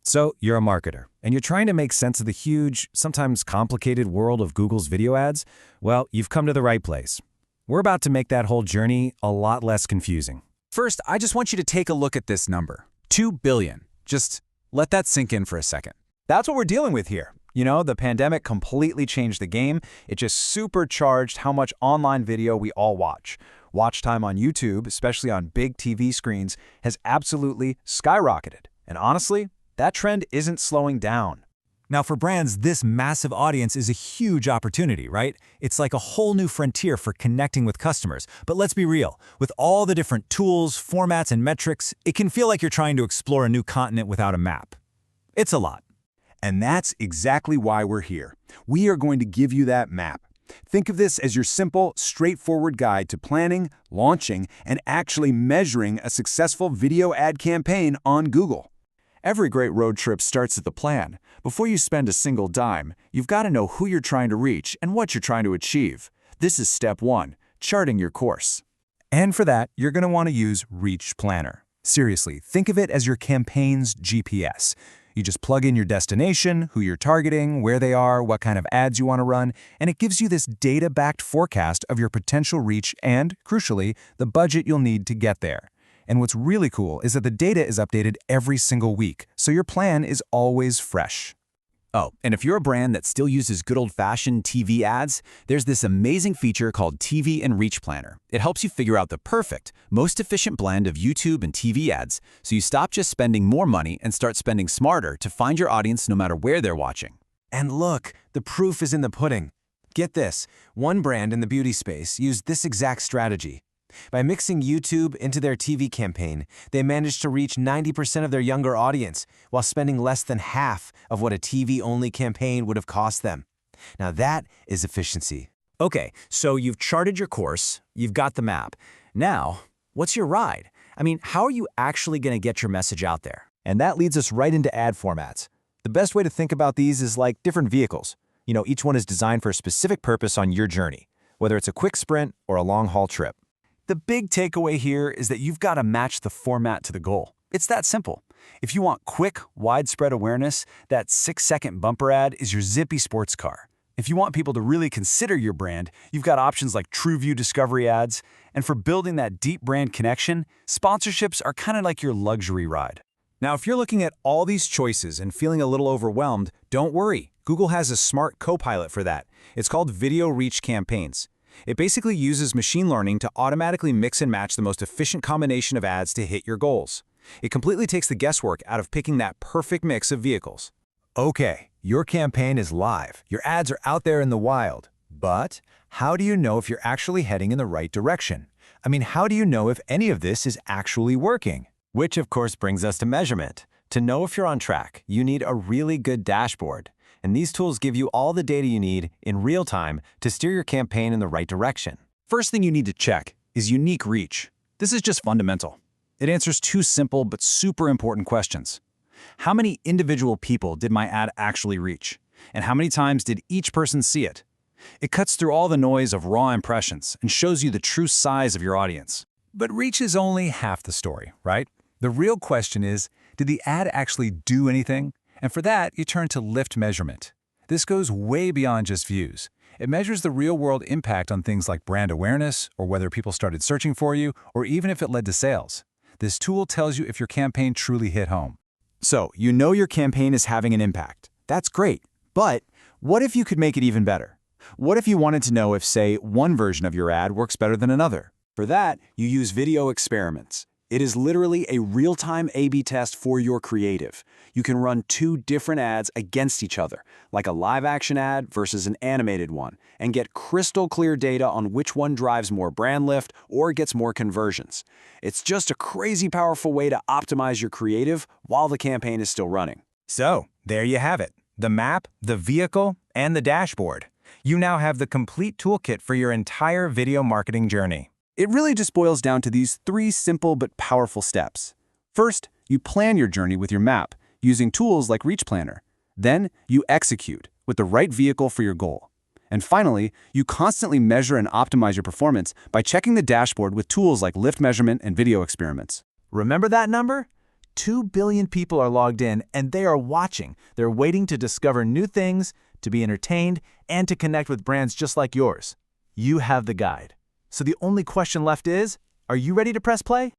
So, you're a marketer, and you're trying to make sense of the huge, sometimes complicated world of Google's video ads? Well, you've come to the right place. We're about to make that whole journey a lot less confusing. First, I just want you to take a look at this number, 2 billion. Just let that sink in for a second. That's what we're dealing with here. You know, the pandemic completely changed the game. It just supercharged how much online video we all watch. Watch time on YouTube, especially on big TV screens, has absolutely skyrocketed. And honestly, that trend isn't slowing down. Now, for brands, this massive audience is a huge opportunity, right? It's like a whole new frontier for connecting with customers. But let's be real. With all the different tools, formats, and metrics, it can feel like you're trying to explore a new continent without a map. It's a lot. And that's exactly why we're here. We are going to give you that map. Think of this as your simple, straightforward guide to planning, launching, and actually measuring a successful video ad campaign on Google. Every great road trip starts at the plan. Before you spend a single dime, you've got to know who you're trying to reach and what you're trying to achieve. This is step 1, charting your course. And for that, you're going to want to use Reach Planner. Seriously, think of it as your campaign's GPS. You just plug in your destination, who you're targeting, where they are, what kind of ads you want to run, and it gives you this data-backed forecast of your potential reach and, crucially, the budget you'll need to get there. And what's really cool is that the data is updated every single week, so your plan is always fresh. Oh, and if you're a brand that still uses good old-fashioned TV ads, there's this amazing feature called TV and Reach Planner. It helps you figure out the perfect, most efficient blend of YouTube and TV ads, so you stop just spending more money and start spending smarter to find your audience no matter where they're watching. And look, the proof is in the pudding. Get this, one brand in the beauty space used this exact strategy. By mixing YouTube into their TV campaign, they managed to reach 90% of their younger audience while spending less than half of what a TV-only campaign would have cost them. Now that is efficiency. Okay, so you've charted your course, you've got the map. Now, what's your ride? I mean, how are you actually going to get your message out there? And that leads us right into ad formats. The best way to think about these is like different vehicles. You know, each one is designed for a specific purpose on your journey, whether it's a quick sprint or a long-haul trip. The big takeaway here is that you've got to match the format to the goal. It's that simple. If you want quick, widespread awareness, that 6-second bumper ad is your zippy sports car. If you want people to really consider your brand, you've got options like TrueView Discovery ads. And for building that deep brand connection, sponsorships are kind of like your luxury ride. Now, if you're looking at all these choices and feeling a little overwhelmed, don't worry. Google has a smart co-pilot for that. It's called Video Reach Campaigns. It basically uses machine learning to automatically mix and match the most efficient combination of ads to hit your goals. It completely takes the guesswork out of picking that perfect mix of vehicles. Okay, your campaign is live. Your ads are out there in the wild. But how do you know if you're actually heading in the right direction? I mean, how do you know if any of this is actually working? Which, of course, brings us to measurement. To know if you're on track, you need a really good dashboard. And these tools give you all the data you need in real time to steer your campaign in the right direction. First thing you need to check is unique reach. This is just fundamental. It answers 2 simple but super important questions. How many individual people did my ad actually reach? And how many times did each person see it? It cuts through all the noise of raw impressions and shows you the true size of your audience. But reach is only half the story, right? The real question is, did the ad actually do anything? And for that, you turn to lift measurement. This goes way beyond just views. It measures the real-world impact on things like brand awareness, or whether people started searching for you, or even if it led to sales. This tool tells you if your campaign truly hit home. So, you know your campaign is having an impact. That's great. But what if you could make it even better? What if you wanted to know if, say, one version of your ad works better than another? For that, you use video experiments. It is literally a real-time A/B test for your creative. You can run 2 different ads against each other, like a live-action ad versus an animated one, and get crystal clear data on which one drives more brand lift or gets more conversions. It's just a crazy powerful way to optimize your creative while the campaign is still running. So, there you have it. The map, the vehicle, and the dashboard. You now have the complete toolkit for your entire video marketing journey. It really just boils down to these 3 simple but powerful steps. First, you plan your journey with your map, using tools like Reach Planner. Then, you execute with the right vehicle for your goal. And finally, you constantly measure and optimize your performance by checking the dashboard with tools like lift measurement and video experiments. Remember that number? 2 billion people are logged in, and they are watching. They're waiting to discover new things, to be entertained, and to connect with brands just like yours. You have the guide. So the only question left is, are you ready to press play?